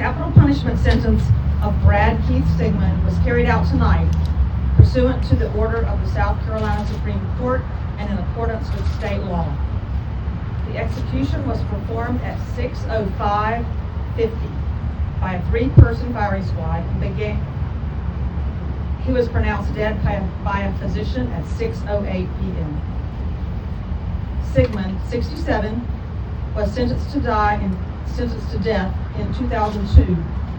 capital punishment sentence of Brad Keith Sigmon was carried out tonight pursuant to the order of the South Carolina Supreme Court and in accordance with state law. The execution was performed at 6:05:50 by a 3-person firing squad and began. He was pronounced dead by a physician at 6:08 p.m. Sigmon, 67, was sentenced to death in 2002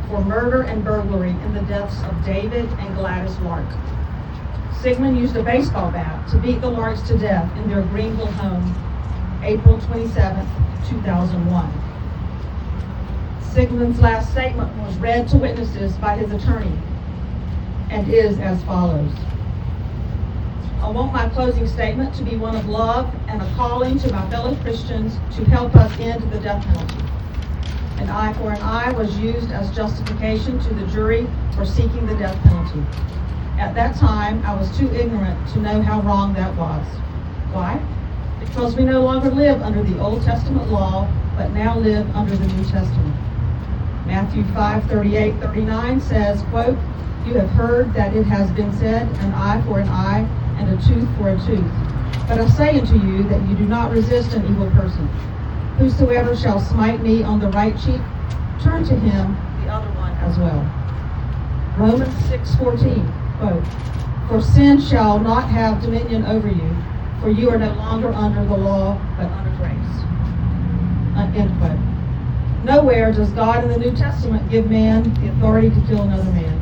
for murder and burglary in the deaths of David and Gladys Lark. Sigmon used a baseball bat to beat the Larks to death in their Greenville home, April 27, 2001. Sigmon's last statement was read to witnesses by his attorney and is as follows. I want my closing statement to be one of love and a calling to my fellow Christians to help us end the death penalty. An eye for an eye was used as justification to the jury for seeking the death penalty. At that time, I was too ignorant to know how wrong that was. Why? Because we no longer live under the Old Testament law, but now live under the New Testament. Matthew 5:38-39 says, quote, "You have heard that it has been said, an eye for an eye, and a tooth for a tooth. But I say unto you that you do not resist an evil person. Whosoever shall smite me on the right cheek, turn to him the other one as well." Romans 6:14, quote, "For sin shall not have dominion over you, for you are no longer under the law, but under grace." End quote. Nowhere does God in the New Testament give man the authority to kill another man.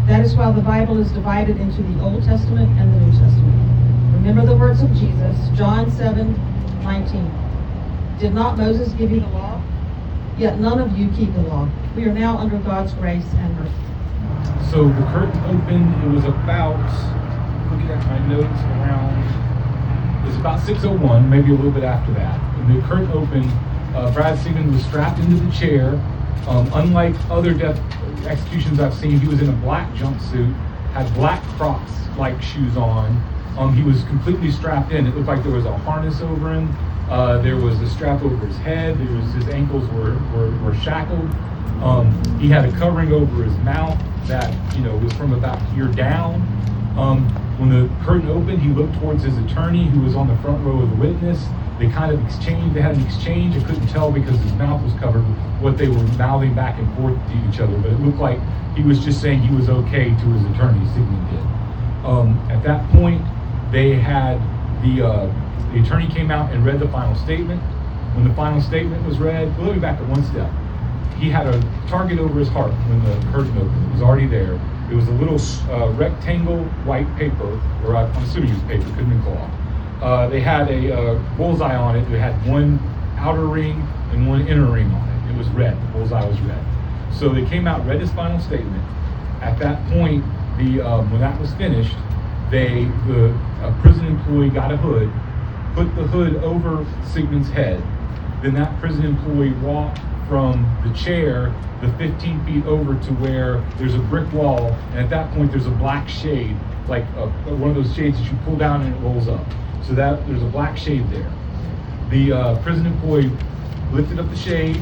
That is why the Bible is divided into the Old Testament and the New Testament. Remember the words of Jesus, John 7:19. "Did not Moses give you the law? Yet none of you keep the law. We are now under God's grace and mercy." So the curtain opened, it was about, looking at my notes, it was about 6:01, maybe a little bit after that. When the curtain opened, Brad Sigmon was strapped into the chair. Unlike other death executions I've seen, he was in a black jumpsuit, had black Crocs-like shoes on. He was completely strapped in. It looked like there was a harness over him. There was a strap over his head. His ankles were shackled. He had a covering over his mouth that was from about here down. When the curtain opened, he looked towards his attorney, who was on the front row of the witness. They kind of exchanged. They had an exchange. I couldn't tell because his mouth was covered what they were mouthing back and forth to each other, but it looked like he was just saying he was okay to his attorney. Sigmon did. At that point, they had the attorney came out and read the final statement. When the final statement was read, let me back up one step. He had a target over his heart when the curtain opened. It was already there. It was a little rectangle white paper, or I'm assuming it was paper, couldn't have been cloth. They had a bullseye on it. It had one outer ring and one inner ring on it. It was red. The bullseye was red. So they came out, read his final statement. At that point, when that was finished, the prison employee got a hood, put the hood over Sigmon's head. Then that prison employee walked from the chair the 15 feet over to where there's a brick wall, and at that point there's a black shade, like one of those shades that you pull down and it rolls up. So that there's a black shade there. The prison employee lifted up the shade,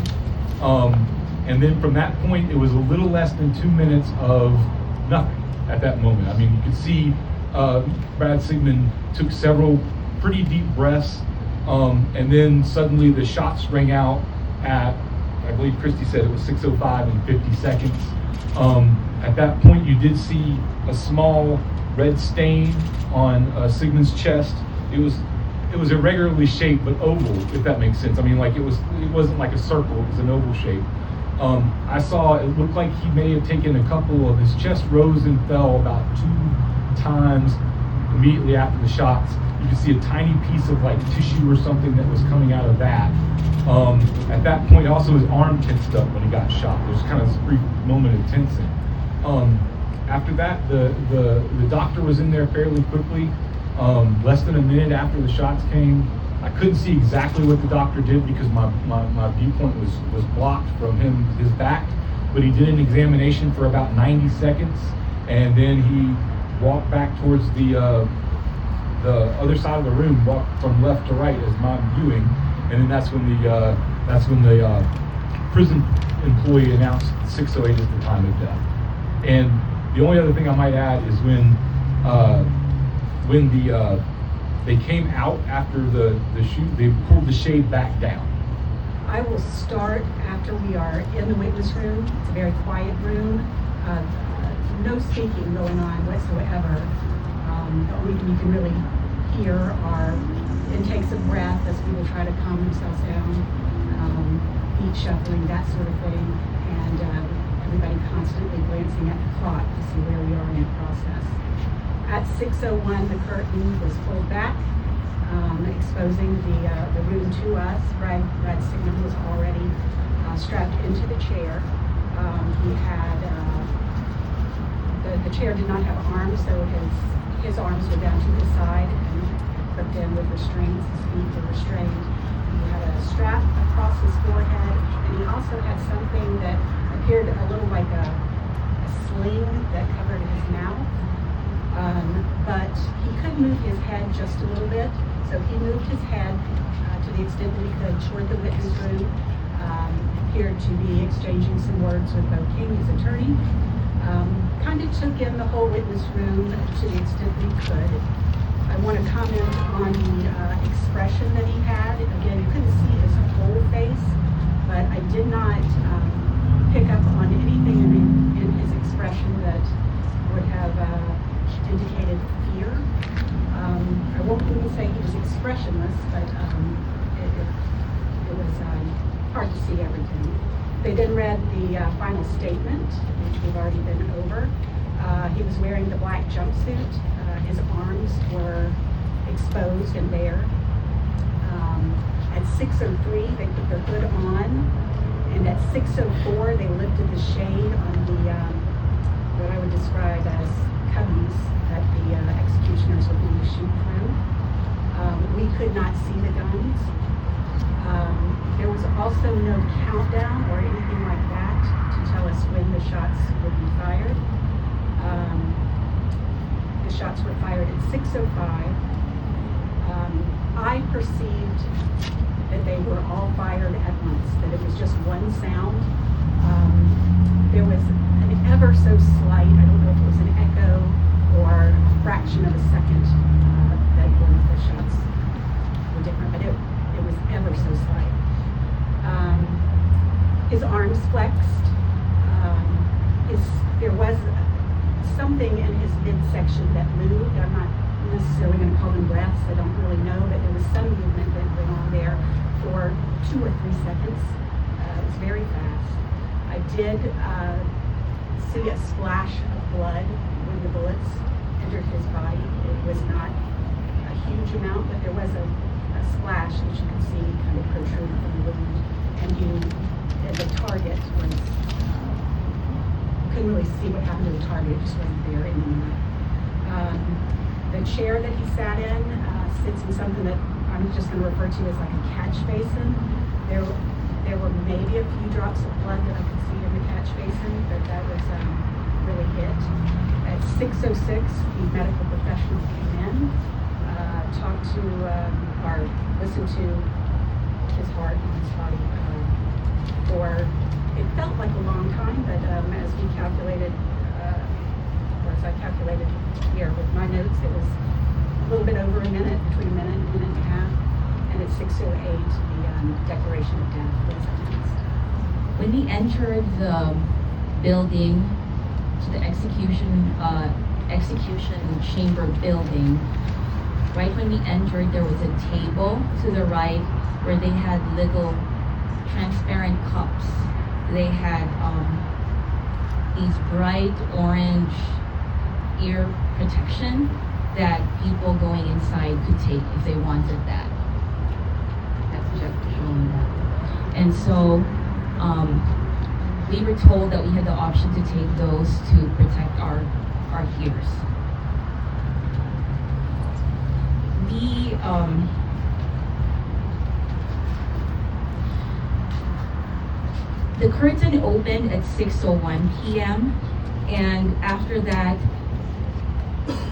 and then from that point it was a little less than 2 minutes of nothing at that moment. I mean, you could see Brad Sigmon took several pretty deep breaths, and then suddenly the shots rang out at, I believe Christy said it was 6:05 and 50 seconds. At that point, you did see a small red stain on Sigmon's chest. It was irregularly shaped, but oval, if that makes sense. I mean, like it wasn't like a circle; it was an oval shape. I saw it looked like he may have taken a couple of his chest rose and fell about 2 times immediately after the shots. You could see a tiny piece of like tissue or something that was coming out of that. At that point, also his arm tensed up when he got shot. There was kind of this brief moment of tensing. After that, the doctor was in there fairly quickly. Less than a minute after the shots came. I couldn't see exactly what the doctor did because my viewpoint was blocked from his back, but he did an examination for about 90 seconds, and then he walked back towards the other side of the room, walked from left to right as my viewing, and then that's when the prison employee announced 6:08 as the time of death. And the only other thing I might add is when they came out after the shoot, they pulled the shade back down. I will start after we are in the witness room. It's a very quiet room. No speaking going on whatsoever. The only thing you can really hear are intakes of breath as people try to calm themselves down, feet shuffling, that sort of thing, and everybody constantly glancing at the clock to see where we are in the process. At 6:01, the curtain was pulled back, exposing the room to us. Brad Sigmon was already strapped into the chair. He had the chair did not have arms, so his arms were down to his side and hooked in with restraints. His feet were restrained. He had a strap across his forehead, and he also had something that appeared a little like a sling that covered his mouth. But he could move his head just a little bit, so he moved his head to the extent that he could toward the witness room. Appeared to be exchanging some words with both King, his attorney. Kind of took in the whole witness room to the extent that he could. I want to comment on the expression that he had. Again, you couldn't see his whole face, but I did not pick up on anything in his expression that would have indicated fear. I won't even say he was expressionless, but it was hard to see everything. They then read the final statement, which we've already been over. He was wearing the black jumpsuit. His arms were exposed and bare. At 6:03, they put their hood on, and at 6:04, they lifted the shade on the what I would describe as cubbies that the executioners were going to shoot through. We could not see the guns. There was also no countdown or anything like that to tell us when the shots would be fired. The shots were fired at 6:05. I perceived that they were all fired at once, that it was just one sound. There was an ever so slight, I don't know if it was an echo or a fraction of a second that one of the shots were different, but it was ever so slight. His arms flexed. There was something in his midsection that moved. I'm not necessarily going to call them breaths. I don't really know, but there was some movement that went on there for 2 or 3 seconds. It was very fast. I did see a splash of blood when the bullets entered his body. It was not a huge amount, but there was a splash that you could see kind of protrude from the wound. And the target was, couldn't really see what happened to the target, it just wasn't there anymore. The chair that he sat in sits in something that I'm just going to refer to as like a catch basin. There were maybe a few drops of blood that I could see in the catch basin, but that was really it. At 6:06, the medical professionals came in, talked to, or listened to his heart and his body for, it felt like a long time, but as we calculated, or as I calculated here with my notes, it was a little bit over a minute, between a minute and a half, and at 6:08, the declaration of death was announced. When we entered the building, to the execution chamber building, right when we entered, there was a table to the right where they had little transparent cups. They had these bright orange ear protection that people going inside could take if they wanted that. That's Jeff showing that. And so we were told that we had the option to take those to protect our ears. The curtain opened at 6:01 p.m. and after that,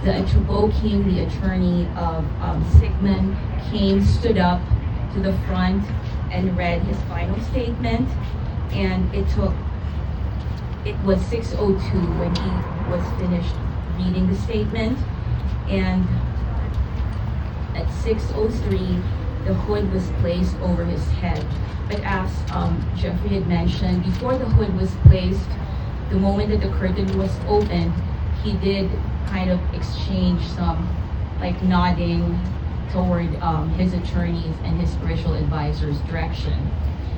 the attorney of Sigmon stood up to the front and read his final statement. And it was 6:02 when he was finished reading the statement, and at 6:03, the hood was placed over his head. But as Jeffrey had mentioned, before the hood was placed, the moment that the curtain was opened, he did kind of exchange some like nodding toward his attorneys and his spiritual advisor's direction.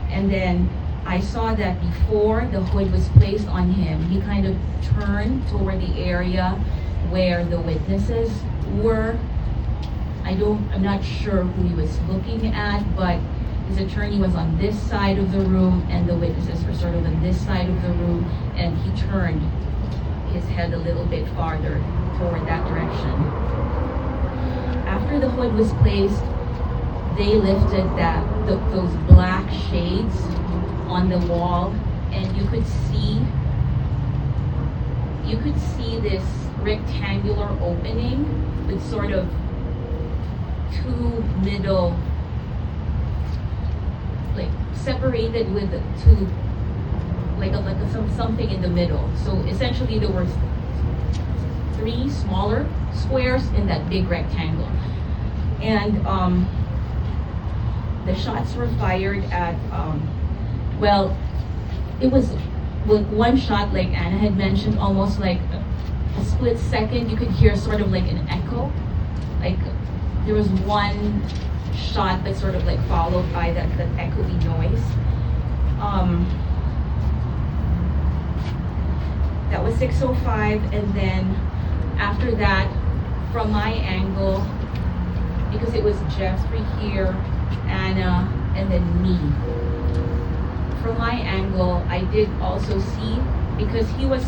And then I saw that before the hood was placed on him, he kind of turned toward the area where the witnesses were. I'm not sure who he was looking at, but his attorney was on this side of the room and the witnesses were sort of on this side of the room, and he turned his head a little bit farther toward that direction. After the hood was placed, they lifted those black shades on the wall, and you could see this rectangular opening with sort of two middle, like separated with two, something in the middle. So essentially there were three smaller squares in that big rectangle. And the shots were fired at, it was with one shot, like Anna had mentioned, almost like a split second, you could hear sort of like an echo. Like there was one shot that sort of like followed by that echoey noise. That was 6:05, and then after that, from my angle, because it was Jeffrey here, Anna, and then me. From my angle, I did also see, because he was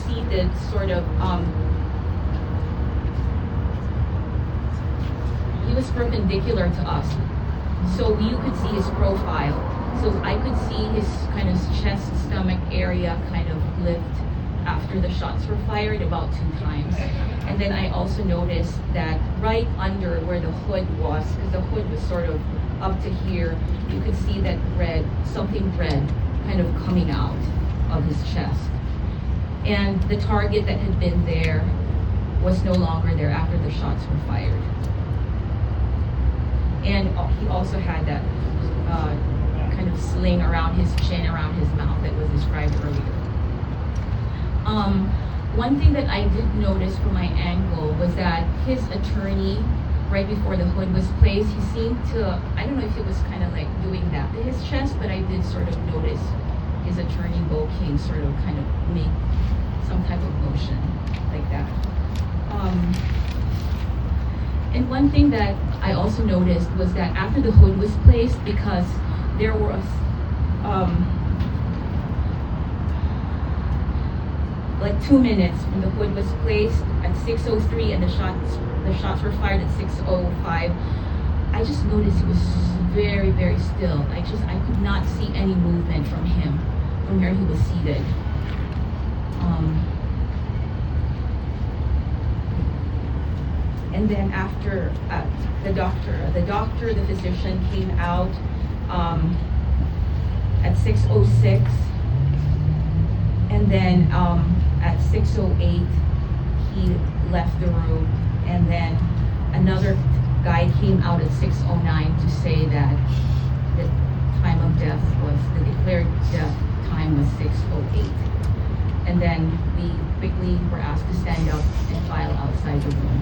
seated sort of, he was perpendicular to us, so you could see his profile. So I could see his kind of chest, stomach area kind of lift after the shots were fired about 2 times. And then I also noticed that right under where the hood was, because the hood was sort of up to here, you could see that something red kind of coming out of his chest. And the target that had been there was no longer there after the shots were fired. And he also had that kind of sling around his chin, around his mouth that was described earlier. One thing that I did notice from my angle was that his attorney, right before the hood was placed, he seemed to, I don't know if he was kind of like doing that to his chest, but I did sort of notice his attorney, Bo King, sort of kind of make some type of motion like that. And one thing that I also noticed was that after the hood was placed, because there was like 2 minutes when the hood was placed at 6:03 and the shots were fired at 6:05, I just noticed he was very, very still. I could not see any movement from him from where he was seated. And then after the physician came out at 6:06, and then at 6:08 he left the room, and then another guy came out at 6:09 to say that the time of death was, the declared death time was 6:08. And then we quickly were asked to stand up and file outside the room.